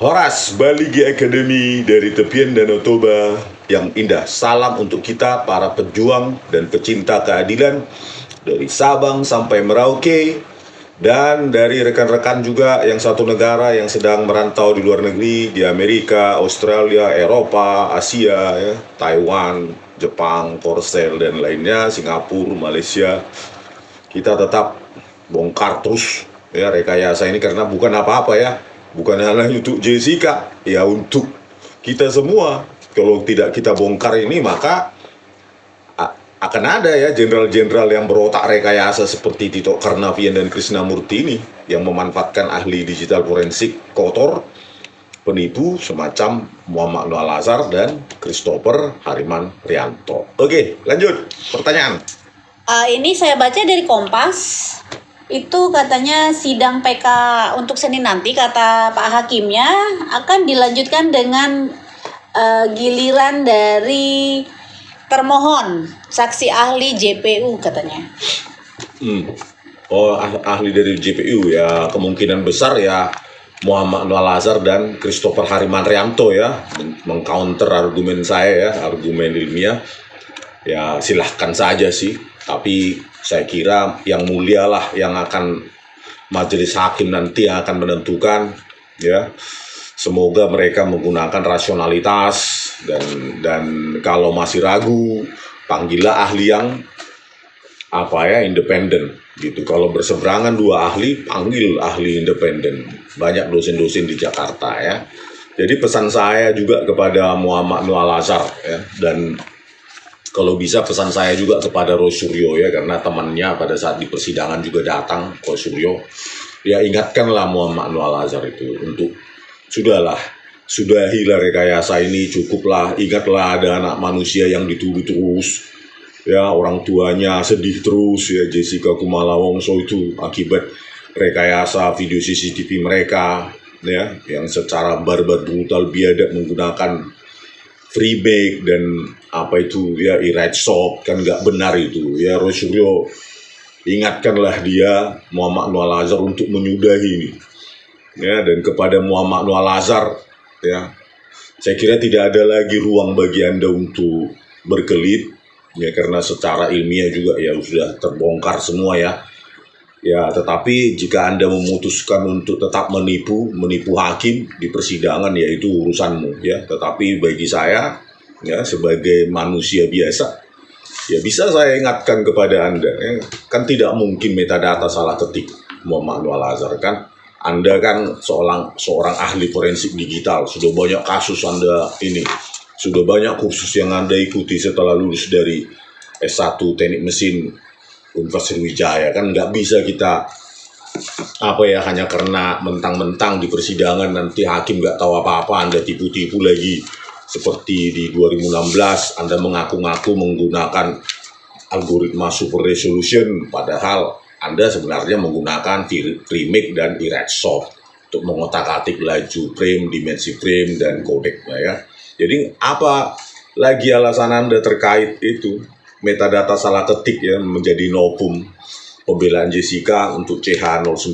Horas Baligi Academy dari tepian Danau Toba yang indah. Salam untuk kita para pejuang dan pecinta keadilan dari Sabang sampai Merauke, dan dari rekan-rekan juga yang satu negara yang sedang merantau di luar negeri, di Amerika, Australia, Eropa, Asia, ya, Taiwan, Jepang, Korsel, dan lainnya, Singapura, Malaysia. Kita tetap bongkar terus ya rekayasa ini, karena bukan apa-apa ya, bukan hanya untuk Jessica, ya untuk kita semua. Kalau tidak kita bongkar ini, maka akan ada ya jenderal-jenderal yang berotak rekayasa seperti Tito Karnavian dan Krishnamurti ini, yang memanfaatkan ahli digital forensik kotor, penipu semacam Muhammad Noah Lazar dan Christopher Hariman Rianto. Oke, lanjut pertanyaan. Ini saya baca dari Kompas. Itu katanya sidang PK untuk Senin nanti, kata Pak Hakimnya, akan dilanjutkan dengan giliran dari termohon, saksi ahli JPU katanya. Oh, ahli dari JPU ya, kemungkinan besar ya Muhammad Noah Lazar dan Christopher Hariman Rianto ya, mengcounter argumen saya ya, argumen ilmiah. Ya silahkan saja sih, tapi saya kira yang mulia lah yang akan, majelis hakim nanti yang akan menentukan ya. Semoga mereka menggunakan rasionalitas, dan kalau masih ragu, panggillah ahli yang independen gitu. Kalau berseberangan dua ahli, panggil ahli independen. Banyak dosen-dosen di Jakarta ya. Jadi pesan saya juga kepada Muhammad Noah Lazar ya, dan kalau bisa pesan saya juga kepada Roy Suryo ya, karena temannya pada saat di persidangan juga datang, Roy Suryo. Ya ingatkanlah Muhammad Noah Lazar itu untuk sudahilah rekayasa ini, cukuplah. Ingatlah ada anak manusia yang dituduh terus. Ya, orang tuanya sedih terus ya, Jessica Kumala Wongso itu akibat rekayasa video CCTV mereka ya, yang secara barbar, brutal, biadab menggunakan freebake dan e-ride shop, kan nggak benar itu ya. Roy Suryo, ingatkanlah dia, Muhammad Noah Lazar, untuk menyudahi ini ya. Dan kepada Muhammad Noah Lazar ya, saya kira tidak ada lagi ruang bagi Anda untuk berkelit ya, karena secara ilmiah juga ya sudah terbongkar semua ya. Ya, tetapi jika Anda memutuskan untuk tetap menipu hakim di persidangan, ya itu urusanmu ya. Tetapi bagi saya ya, sebagai manusia biasa, ya bisa saya ingatkan kepada Anda ya, kan tidak mungkin metadata salah ketik Muhammad Noah Lazar kan. Anda kan seorang ahli forensik digital, sudah banyak kasus Anda ini, sudah banyak kursus yang Anda ikuti setelah lulus dari S1 Teknik Mesin Universitas Wijaya. Kan nggak bisa kita hanya karena mentang-mentang di persidangan nanti hakim nggak tahu apa-apa, Anda tipu-tipu lagi seperti di 2016 Anda mengaku-ngaku menggunakan algoritma super resolution, padahal Anda sebenarnya menggunakan remake dan e-ride shop untuk mengotak-atik laju frame, dimensi frame, dan kodeknya ya. Jadi apa lagi alasan Anda terkait itu metadata salah ketik ya, menjadi novum pembelaan Jessica untuk CH09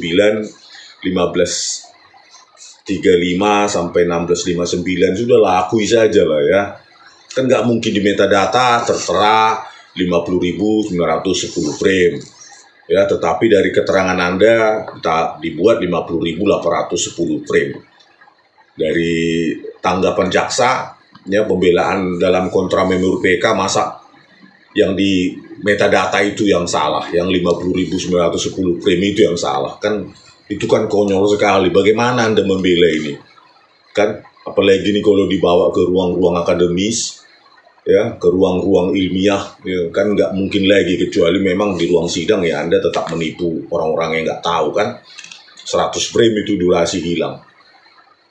1535 sampai 1659. Sudahlah, akui saja lah ya, kan nggak mungkin di metadata tertera 50.910 frame ya, tetapi dari keterangan Anda kita dibuat 50.810 frame. Dari tanggapan jaksa ya, pembelaan dalam kontra memori PK, masa yang di metadata itu yang salah, yang 50.910 frame itu yang salah, kan itu kan konyol sekali. Bagaimana Anda membela ini kan, apalagi ini kalau dibawa ke ruang-ruang akademis ya, ke ruang-ruang ilmiah ya, kan nggak mungkin lagi, kecuali memang di ruang sidang ya Anda tetap menipu orang-orang yang nggak tahu kan. 100 frame itu durasi hilang.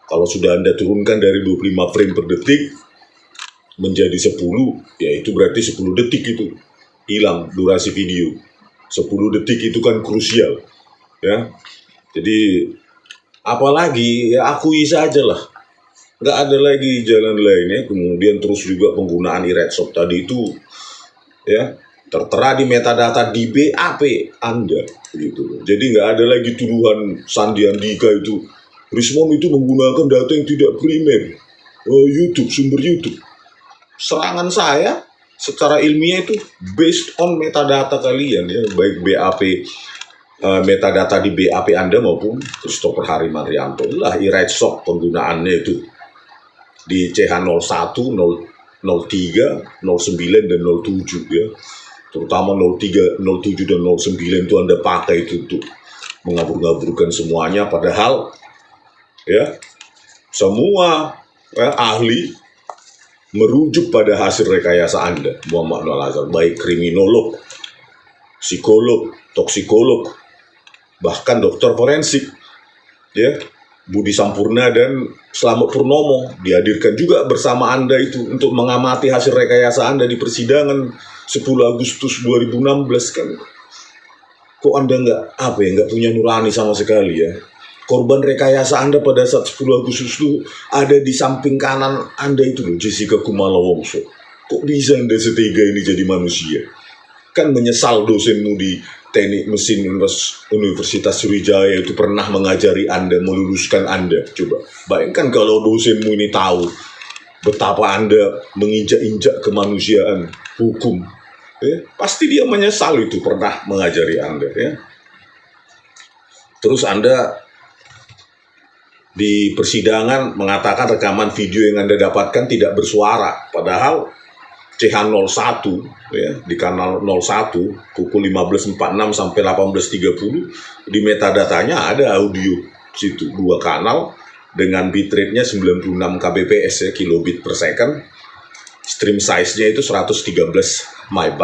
Kalau sudah Anda turunkan dari 25 frame per detik menjadi 10, ya itu berarti 10 detik itu hilang durasi video. 10 detik itu kan krusial ya. Jadi apalagi ya, akui saja lah, nggak ada lagi jalan lainnya. Kemudian terus juga penggunaan e-ride shop tadi itu ya, tertera di metadata di BAP Anda gitu. Jadi nggak ada lagi tuduhan Sandi Andika itu Rismon itu menggunakan data yang tidak primer. YouTube, sumber YouTube. Serangan saya secara ilmiah itu based on metadata kalian ya, baik BAP metadata di BAP Anda maupun Christopher Harimanrianto. Itulah e-Rightshop penggunaannya itu di CH01, 03, 09 dan 07 ya. Terutama 03, 07 dan 09 itu Anda pakai itu untuk mengabur-ngaburkan semuanya, padahal ya semua ahli merujuk pada hasil rekayasa Anda, Muhammad Noel Azhar, baik kriminolog, psikolog, toksikolog, bahkan dokter forensik ya, Budi Sampurna dan Slamet Purnomo dihadirkan juga bersama Anda itu untuk mengamati hasil rekayasa Anda di persidangan 10 Agustus 2016 kan. Kok Anda nggak punya nurani sama sekali ya? Korban rekayasa Anda pada saat 10 Agustus itu ada di samping kanan Anda itu loh, Jessica Kumala Wongso. Kok bisa Anda setega ini jadi manusia? Kan menyesal dosenmu di Teknik Mesin Universitas Sriwijaya itu pernah mengajari Anda, meluluskan Anda. Coba bayangkan kalau dosenmu ini tahu betapa Anda menginjak-injak kemanusiaan hukum. Ya, pasti dia menyesal itu pernah mengajari Anda ya. Terus Anda di persidangan mengatakan rekaman video yang Anda dapatkan tidak bersuara, padahal CH01 ya, di kanal 01 pukul 15.46 sampai 18.30 di metadatanya ada audio situ, 2 kanal dengan bitrate-nya 96 kbps ya, kilobit per second. Stream size-nya itu 113 MB.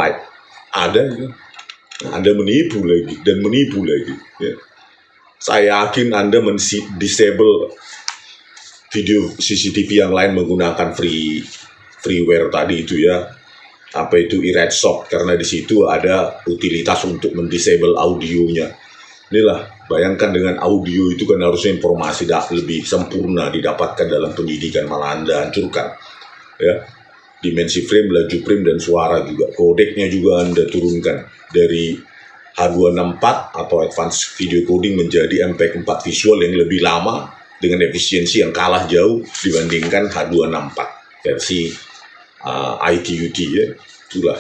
Ada ya. Anda menipu lagi dan menipu lagi ya. Saya yakin Anda disable video CCTV yang lain menggunakan freeware tadi itu ya. Apa itu e-Rightshop, karena di situ ada utilitas untuk mendisable audionya. Inilah, bayangkan dengan audio itu kan harusnya informasi lebih sempurna didapatkan dalam penyidikan, malah Anda hancurkan. Ya. Dimensi frame, laju frame, dan suara juga. Kodeknya juga Anda turunkan dari H264 atau Advanced Video Coding menjadi MP4 visual yang lebih lama dengan efisiensi yang kalah jauh dibandingkan H264 versi ITUT ya. Itulah.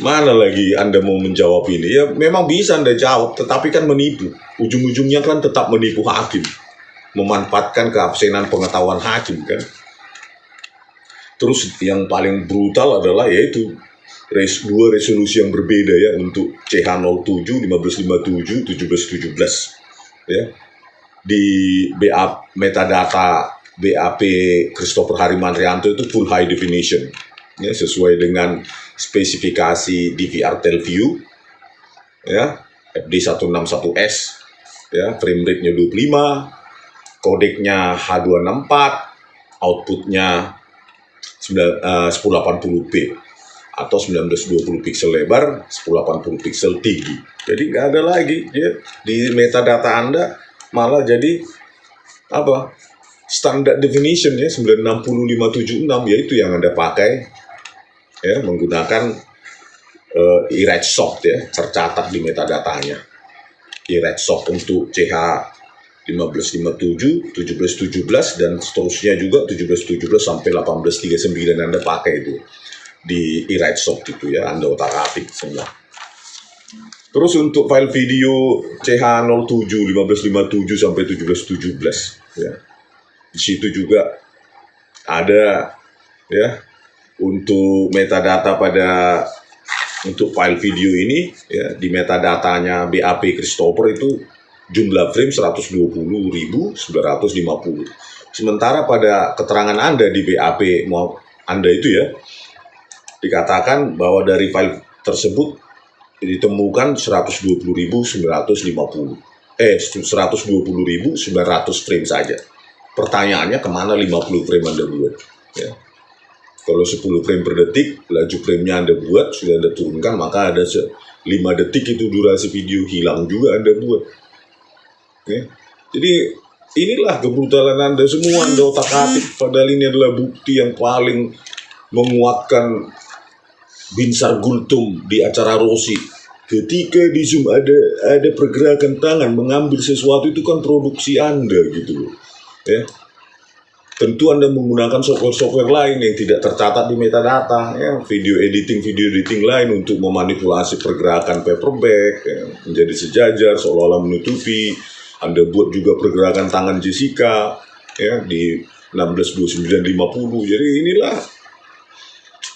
Mana lagi Anda mau menjawab ini? Ya memang bisa Anda jawab, tetapi kan menipu. Ujung-ujungnya kan tetap menipu hakim. Memanfaatkan keabsenan pengetahuan hakim kan. Terus yang paling brutal adalah yaitu 2 resolusi yang berbeda ya untuk CH07, 1557, 1717 ya. Di metadata BAP Christopher Harimanrianto itu full high definition ya, sesuai dengan spesifikasi DVR Telview ya, FD161S ya, frame rate-nya 25, kodeknya H264, outputnya 1080p atau 1920 pixel lebar, 1080 pixel tinggi. Jadi nggak ada lagi ya, di metadata Anda malah jadi apa? Standard definition ya, 96576 yaitu yang Anda pakai ya, menggunakan e-Rightshop ya, tercatat di metadatanya. E-Rightshop untuk CH 1557, 1717 dan seterusnya juga 1717 sampai 1839 Anda pakai itu di e-Rightshop itu ya, Anda otak-atik semua. Terus untuk file video CH07 1557 sampai 1717 ya. Di situ juga ada ya untuk metadata untuk file video ini ya, di metadatanya BAP Christopher itu jumlah frame 120.950. Sementara pada keterangan Anda di BAP Anda itu ya, dikatakan bahwa dari file tersebut ditemukan 120.950. 120.900 frame saja. Pertanyaannya kemana 50 frame Anda buat? Ya. Kalau 10 frame per detik, laju frame-nya Anda buat, sudah Anda turunkan, maka ada 5 detik itu durasi video hilang juga Anda buat. Ya. Jadi inilah kebrutalan Anda semua, Anda otak-atik, padahal ini adalah bukti yang paling menguatkan Binsar Gultom di acara Rossi. Ketika di Zoom ada pergerakan tangan mengambil sesuatu, itu kan produksi Anda gitu loh. ya. Tentu Anda menggunakan software-software lain yang tidak tercatat di metadata, ya, video editing lain untuk memanipulasi pergerakan paperback, ya, menjadi sejajar seolah-olah menutupi. Anda buat juga pergerakan tangan Jessica, ya, di 16:29:50. Jadi inilah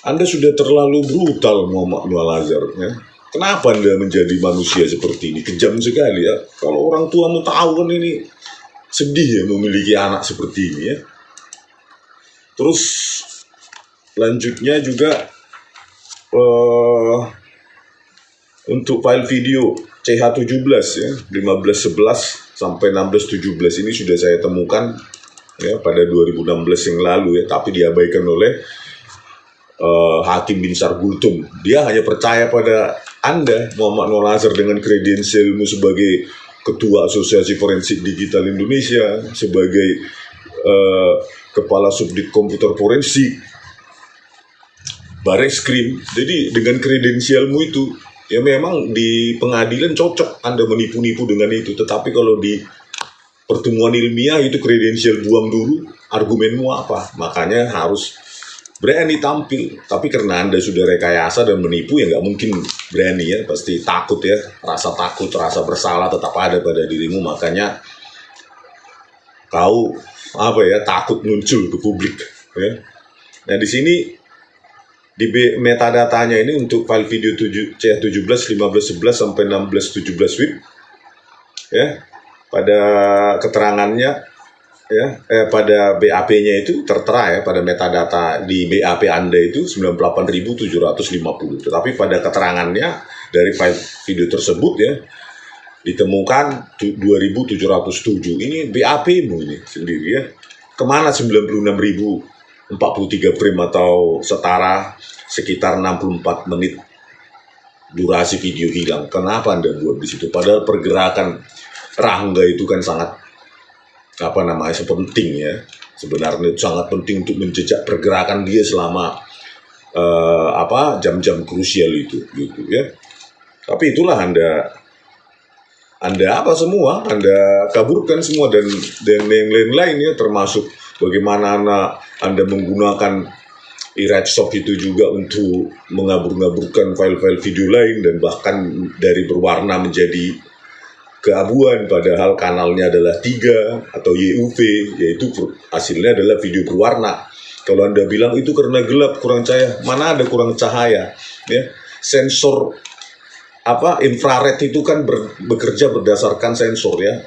Anda sudah terlalu brutal, Muhammad Nur Al-Azhar, ya. Kenapa Anda menjadi manusia seperti ini? Kejam sekali, ya. Kalau orang tuamu tahu kan ini sedih ya memiliki anak seperti ini, ya. Terus lanjutnya juga untuk file video CH17 ya 1511 sampai 1617 ini sudah saya temukan ya pada 2016 yang lalu ya, tapi diabaikan oleh Hakim Binsar Gultum. Dia hanya percaya pada Anda, Muhammad Nur Al-Azhar, dengan kredensialmu sebagai Ketua Asosiasi Forensik Digital Indonesia, sebagai Kepala Subdit Komputer Forensik Bareskrim. Jadi dengan kredensialmu itu, ya memang di pengadilan cocok Anda menipu-nipu dengan itu. Tetapi kalau di pertemuan ilmiah itu kredensial buang dulu, argumenmu apa? Makanya harus berani tampil. Tapi karena Anda sudah rekayasa dan menipu, ya nggak mungkin berani ya. Pasti takut ya. Rasa takut, rasa bersalah tetap ada pada dirimu. Makanya kau takut muncul ke publik ya. Nah di sini di metadatanya ini untuk file video CH17 1511 sampai 1617 WIB ya, pada keterangannya ya, pada BAP-nya itu tertera ya, pada metadata di BAP Anda itu 98.750, tetapi pada keterangannya dari file video tersebut ya ditemukan 2.707. Ini BAP-mu ini sendiri ya. Kemana 96.043 frame atau setara sekitar 64 menit durasi video hilang? Kenapa Anda buat di situ? Padahal pergerakan Rangga itu kan sangat penting ya. Sebenarnya itu sangat penting untuk menjejak pergerakan dia selama jam-jam krusial itu gitu ya. Tapi itulah Anda semua, Anda kaburkan semua, dan yang lain-lain ya, termasuk bagaimana Anda menggunakan iRightSoft itu juga untuk mengabur-ngaburkan file-file video lain dan bahkan dari berwarna menjadi keabuan padahal kanalnya adalah 3 atau YUV, yaitu hasilnya adalah video berwarna. Kalau Anda bilang itu karena gelap, kurang cahaya, mana ada kurang cahaya ya. Sensor infrared itu kan bekerja berdasarkan sensor ya,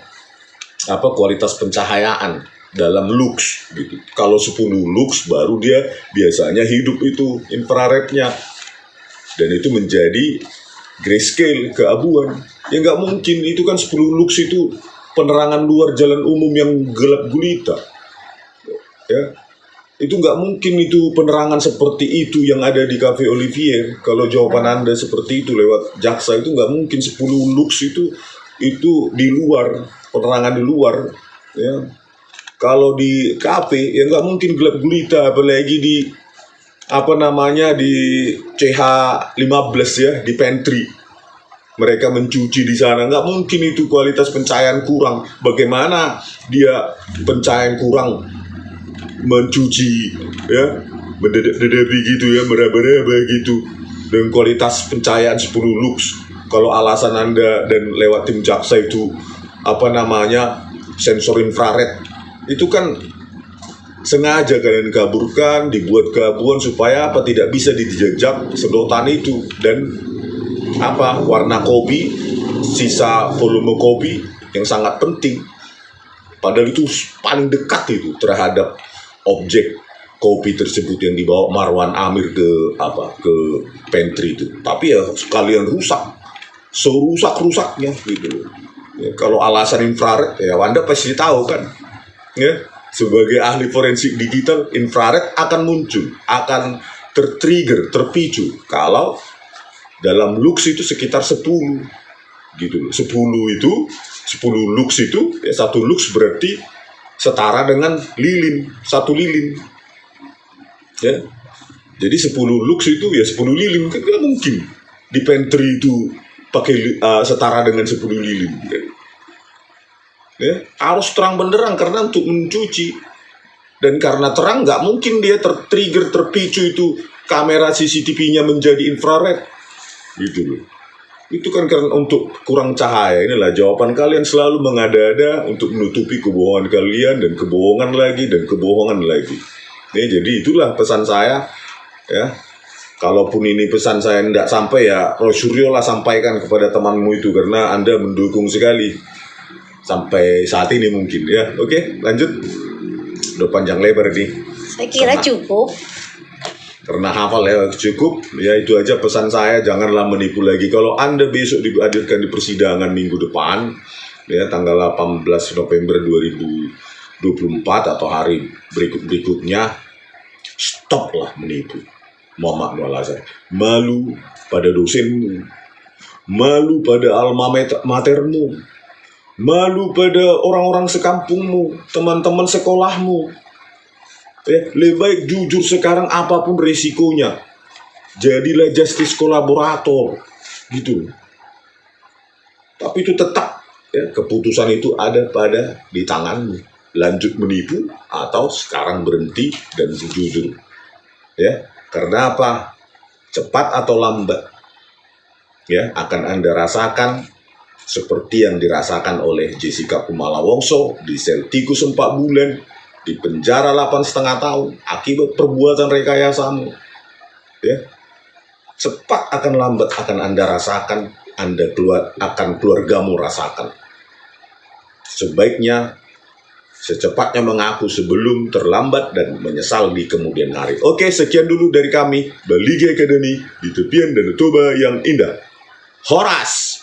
kualitas pencahayaan dalam lux gitu. Kalau 10 lux baru dia biasanya hidup itu infrarednya, dan itu menjadi grayscale, keabuan. Ya nggak mungkin, itu kan 10 lux itu penerangan luar jalan umum yang gelap gulita ya. Itu nggak mungkin itu penerangan seperti itu yang ada di Cafe Olivier. Kalau jawaban Anda seperti itu lewat jaksa, itu nggak mungkin 10 lux itu di luar, penerangan di luar ya. Kalau di kafe ya nggak mungkin gelap gulita, apalagi di di CH15 ya, di pantry. Mereka mencuci di sana, nggak mungkin itu kualitas pencahayaan kurang. Bagaimana dia pencahayaan kurang mencuci ya, mendadak-dadabi gitu ya, meraba-raba gitu, dengan kualitas pencahayaan 10 lux. Kalau alasan Anda dan lewat tim jaksa itu sensor infrared, itu kan sengaja kalian kaburkan, dibuat keabuan supaya tidak bisa dijejak sedotan itu, dan warna kopi, sisa volume kopi yang sangat penting, padahal itu paling dekat itu terhadap objek kopi tersebut yang dibawa Marwan Amir ke pantry itu. Tapi ya sekalian rusak, serusak-rusaknya gitu ya. Kalau alasan infrared ya Anda pasti tahu kan ya, sebagai ahli forensik digital, infrared akan muncul, akan terpicu kalau dalam lux itu sekitar 10 gitu loh. 10 lux itu ya, 1 lux berarti setara dengan lilin, 1 lilin ya. Jadi 10 lux itu ya 10 lilin, kan nggak mungkin di pantry itu pakai setara dengan 10 lilin kan. Ya, harus terang benderang karena untuk mencuci. Dan karena terang nggak mungkin dia tertrigger, terpicu itu kamera CCTV-nya menjadi infrared. Gitu loh. Itu kan karena untuk kurang cahaya. Inilah jawaban kalian selalu mengada-ada untuk menutupi kebohongan kalian dan kebohongan lagi dan kebohongan lagi. Jadi itulah pesan saya. Ya, kalaupun ini pesan saya tidak sampai ya, Rosuryo lah sampaikan kepada temanmu itu karena Anda mendukung sekali sampai saat ini mungkin ya. Oke, lanjut. Udah panjang lebar nih. Saya kira cukup. Karena hafal ya cukup, ya itu aja pesan saya, janganlah menipu lagi. Kalau Anda besok dihadirkan di persidangan minggu depan, ya tanggal 18 November 2024 atau hari berikutnya, stoplah menipu. Muhammad Nur Al-Azhar. Malu pada dosenmu, malu pada alma matermu, malu pada orang-orang sekampungmu, teman-teman sekolahmu. Ya, lebih baik jujur sekarang apapun resikonya. Jadilah justice kolaborator, gitu. Tapi itu tetap, ya, keputusan itu ada di tanganmu. Lanjut menipu atau sekarang berhenti dan jujur. Ya, karena apa? Cepat atau lambat, ya, akan Anda rasakan seperti yang dirasakan oleh Jessica Kumala Wongso di sel tikus 4 bulan, di penjara 8,5 tahun akibat perbuatan rekayasamu. Ya, cepat akan lambat akan Anda rasakan, akan keluargamu rasakan. Sebaiknya secepatnya mengaku sebelum terlambat dan menyesal di kemudian hari. Oke, sekian dulu dari kami, Balige Academy di tepian Danau Toba yang indah. Horas!